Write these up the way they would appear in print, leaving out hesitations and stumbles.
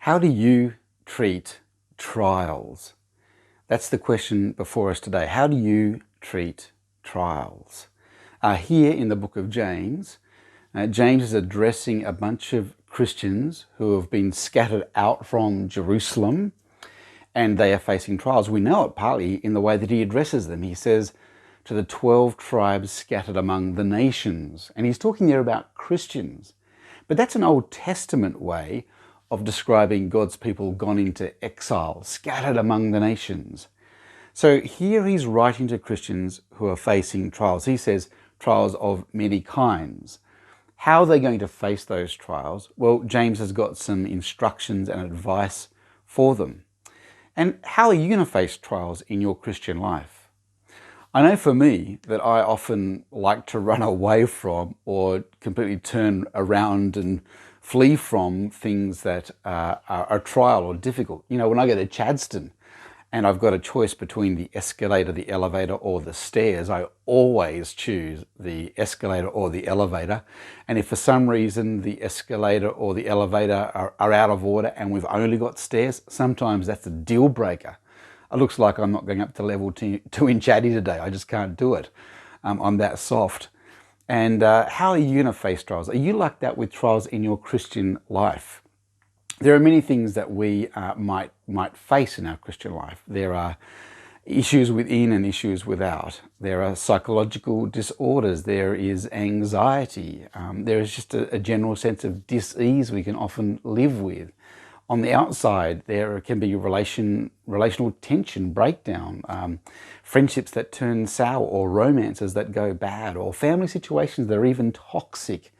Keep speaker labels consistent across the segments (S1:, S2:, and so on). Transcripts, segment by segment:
S1: How do you treat trials? That's the question before us today. How do you treat trials? Here in the book of James, James is addressing a bunch of Christians who have been scattered out from Jerusalem and they are facing trials. We know it partly in the way that he addresses them. He says to the 12 tribes scattered among the nations, and he's talking there about Christians. But that's an Old Testament way of describing God's people gone into exile, scattered among the nations. So here he's writing to Christians who are facing trials. He says trials of many kinds. How are they going to face those trials? Well, James has got some instructions and advice for them. And how are you going to face trials in your Christian life? I know for me that I often like to run away from or completely turn around and flee from things that are a trial or difficult. You know, when I go to Chadstone and I've got a choice between the escalator, the elevator, or the stairs, I always choose the escalator or the elevator. And if for some reason the escalator or the elevator are out of order and we've only got stairs, sometimes that's a deal breaker. It looks like I'm not going up to level 2 in Chatty today. I just can't do it. I'm that soft. And how are you going to face trials? Are you like that with trials in your Christian life? There are many things that we might face in our Christian life. There are issues within and issues without. There are psychological disorders. There is anxiety. There is just a general sense of dis-ease we can often live with. On the outside, there can be relational tension, breakdown, friendships that turn sour, or romances that go bad, or family situations that are even toxic.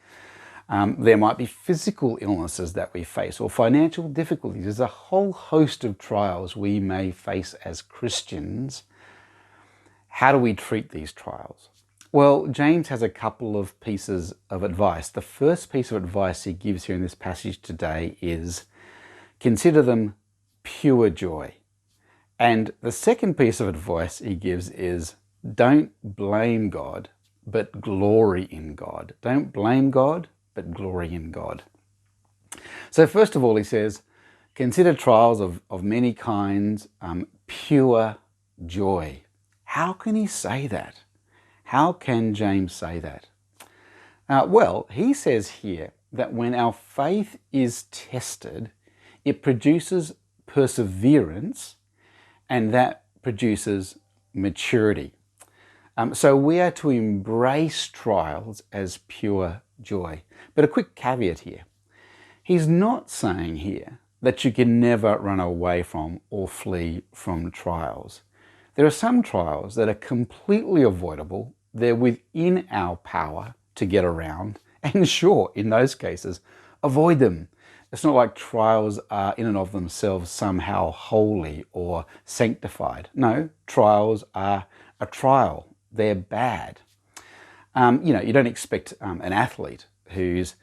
S1: There might be physical illnesses that we face, or financial difficulties. There's a whole host of trials we may face as Christians. How do we treat these trials? Well, James has a couple of pieces of advice. The first piece of advice he gives here in this passage today is consider them pure joy. And the second piece of advice he gives is don't blame God, but glory in God. Don't blame God, but glory in God. So first of all, he says, consider trials of many kinds, pure joy. How can he say that? How can James say that? Well, he says here that when our faith is tested, it produces perseverance, and that produces maturity. So we are to embrace trials as pure joy. But a quick caveat here. He's not saying here that you can never run away from or flee from trials. There are some trials that are completely avoidable. They're within our power to get around. And sure, in those cases, avoid them. It's not like trials are in and of themselves somehow holy or sanctified. No, trials are a trial. They're bad. You don't expect an athlete who's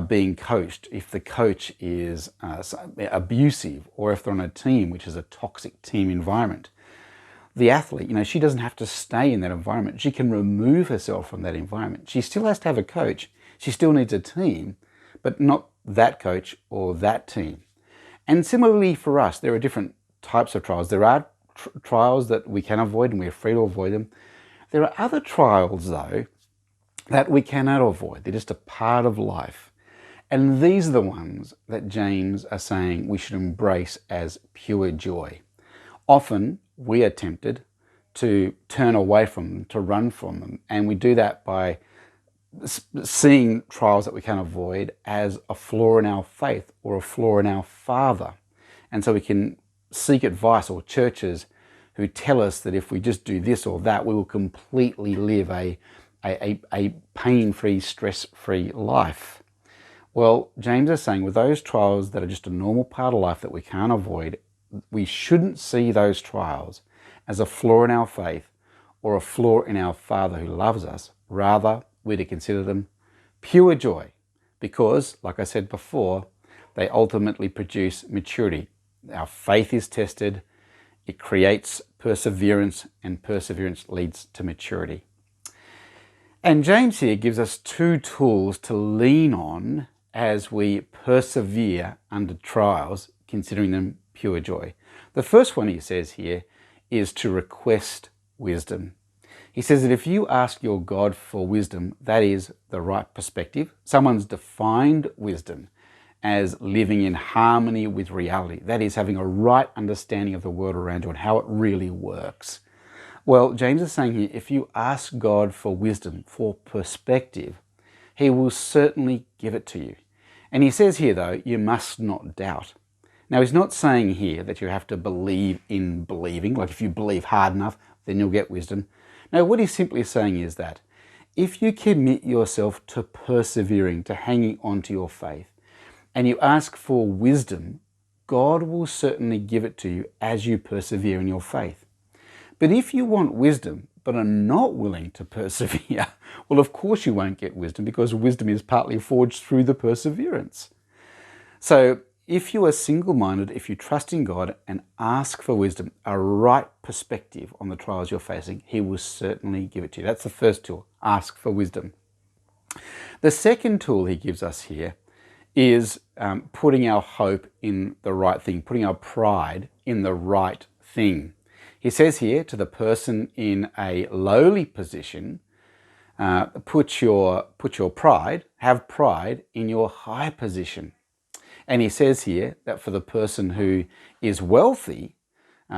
S1: being coached, if the coach is abusive, or if they're on a team which is a toxic team environment. The athlete, she doesn't have to stay in that environment. She can remove herself from that environment. She still has to have a coach. She still needs a team, but not that coach or that team. And similarly for us, there are different types of trials. There are trials that we can avoid and we're free to avoid them. There are other trials, though, that we cannot avoid. They're just a part of life. And these are the ones that James are saying we should embrace as pure joy. Often we are tempted to turn away from them, to run from them. And we do that by seeing trials that we can avoid as a flaw in our faith or a flaw in our Father. And so we can seek advice, or churches who tell us that if we just do this or that, we will completely live a pain-free, stress-free life. Well, James is saying with those trials that are just a normal part of life that we can't avoid, we shouldn't see those trials as a flaw in our faith or a flaw in our Father who loves us. Rather, we're to consider them pure joy because, like I said before, they ultimately produce maturity. Our faith is tested, it creates perseverance, and perseverance leads to maturity. And James here gives us two tools to lean on as we persevere under trials considering them pure joy. The first one he says here is to request wisdom. He says that if you ask your God for wisdom, that is the right perspective. Someone's defined wisdom as living in harmony with reality. That is having a right understanding of the world around you and how it really works. Well, James is saying here, if you ask God for wisdom, for perspective, he will certainly give it to you. And he says here, though, you must not doubt. Now, he's not saying here that you have to believe in believing, like if you believe hard enough, then you'll get wisdom. No, what he's simply saying is that if you commit yourself to persevering, to hanging on to your faith, and you ask for wisdom, God will certainly give it to you as you persevere in your faith. But if you want wisdom, but are not willing to persevere, well, of course you won't get wisdom, because wisdom is partly forged through the perseverance. So if you are single-minded, if you trust in God and ask for wisdom, a right perspective on the trials you're facing, he will certainly give it to you. That's the first tool, ask for wisdom. The second tool he gives us here is putting our hope in the right thing, putting our pride in the right thing. He says here to the person in a lowly position, put your pride, have pride in your high position. And he says here that for the person who is wealthy,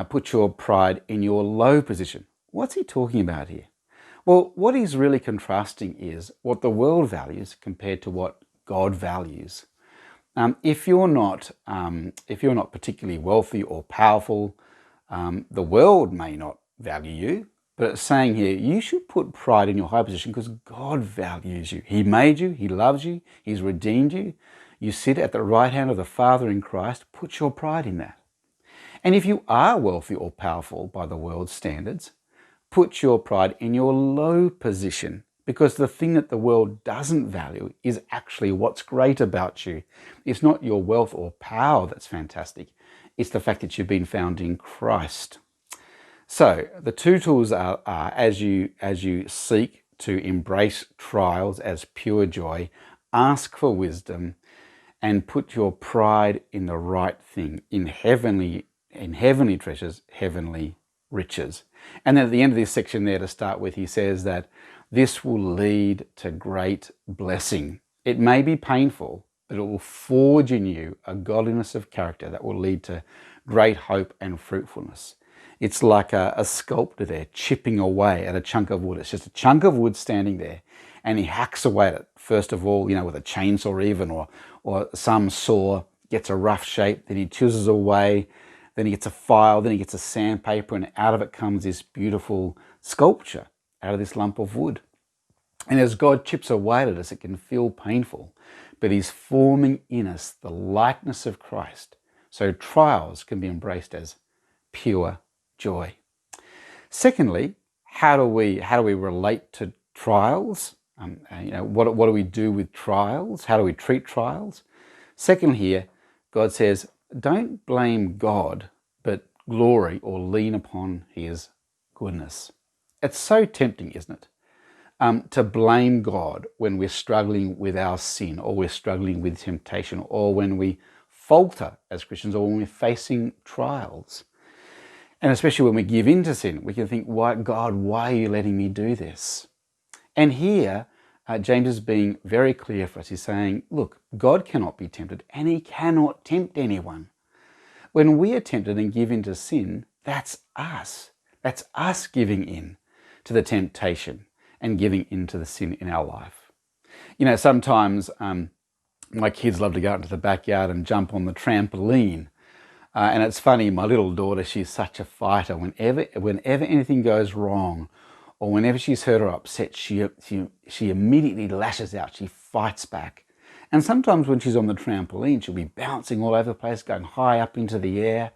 S1: put your pride in your low position. What's he talking about here? Well, what he's really contrasting is what the world values compared to what God values. If you're not particularly wealthy or powerful, the world may not value you, but it's saying here you should put pride in your high position because God values you. He made you, he loves you, he's redeemed you. You sit at the right hand of the Father in Christ. Put your pride in that. And if you are wealthy or powerful by the world's standards, put your pride in your low position, because the thing that the world doesn't value is actually what's great about you. It's not your wealth or power that's fantastic. It's the fact that you've been found in Christ. So the two tools are as you seek to embrace trials as pure joy, ask for wisdom, and put your pride in the right thing, in heavenly treasures, heavenly riches. And then at the end of this section there to start with, he says that this will lead to great blessing. It may be painful, but it will forge in you a godliness of character that will lead to great hope and fruitfulness. It's like a sculptor there chipping away at a chunk of wood. It's just a chunk of wood standing there, and he hacks away at it. First of all, with a chainsaw even, or some saw, gets a rough shape, then he chisels away, then he gets a file, then he gets a sandpaper, and out of it comes this beautiful sculpture out of this lump of wood. And as God chips away at us, it can feel painful, but he's forming in us the likeness of Christ. So trials can be embraced as pure joy. Secondly, how do we relate to trials? What do we do with trials? How do we treat trials? Second here, God says, don't blame God, but glory or lean upon his goodness. It's so tempting, isn't it? To blame God when we're struggling with our sin, or we're struggling with temptation, or when we falter as Christians, or when we're facing trials. And especially when we give in to sin, we can think, why are you letting me do this? And here, James is being very clear for us. He's saying, look, God cannot be tempted, and he cannot tempt anyone. When we are tempted and give in to sin, that's us. That's us giving in to the temptation and giving in to the sin in our life. Sometimes my kids love to go out into the backyard and jump on the trampoline. And it's funny, my little daughter, she's such a fighter. Whenever anything goes wrong, or whenever she's hurt or upset, she immediately lashes out. She fights back. And sometimes when she's on the trampoline, she'll be bouncing all over the place, going high up into the air.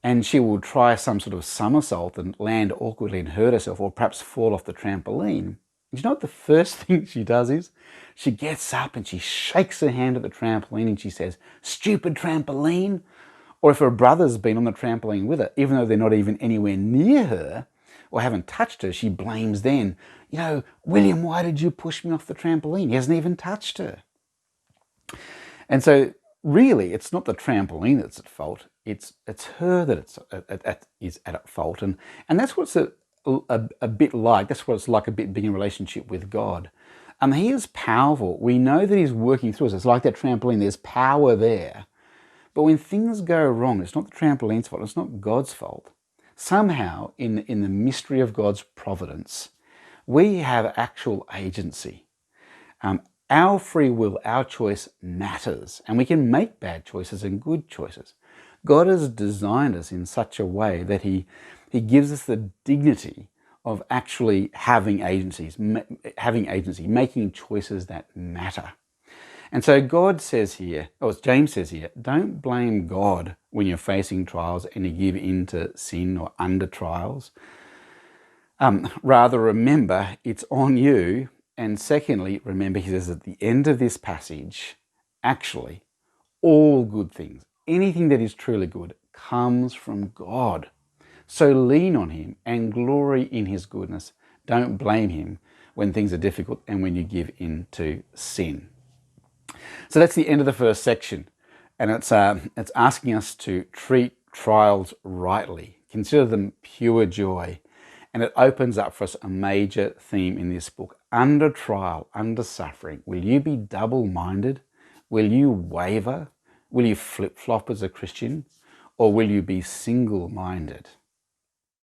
S1: And she will try some sort of somersault and land awkwardly and hurt herself, or perhaps fall off the trampoline. And you know what the first thing she does is? She gets up and she shakes her hand at the trampoline and she says, "Stupid trampoline." Or if her brother's been on the trampoline with her, even though they're not even anywhere near her or haven't touched her, she blames them. "William, why did you push me off the trampoline?" He hasn't even touched her. And so really, it's not the trampoline that's at fault. It's her that is at fault, and that's what's a bit like. That's what it's like a bit being in a relationship with God. He is powerful. We know that He's working through us. It's like that trampoline. There's power there, but when things go wrong, it's not the trampoline's fault. It's not God's fault. Somehow, in the mystery of God's providence, we have actual agency. Our free will, our choice matters, and we can make bad choices and good choices. God has designed us in such a way that He gives us the dignity of actually having agency, making choices that matter. And so God says here, or James says here, don't blame God when you're facing trials and you give in to sin or under trials. Rather, remember it's on you. And secondly, remember, he says at the end of this passage, actually, all good things, anything that is truly good, comes from God. So lean on Him and glory in His goodness. Don't blame Him when things are difficult and when you give in to sin. So that's the end of the first section. And it's asking us to treat trials rightly, consider them pure joy. And it opens up for us a major theme in this book. Under trial, under suffering, will you be double-minded? Will you waver? Will you flip-flop as a Christian? Or will you be single-minded?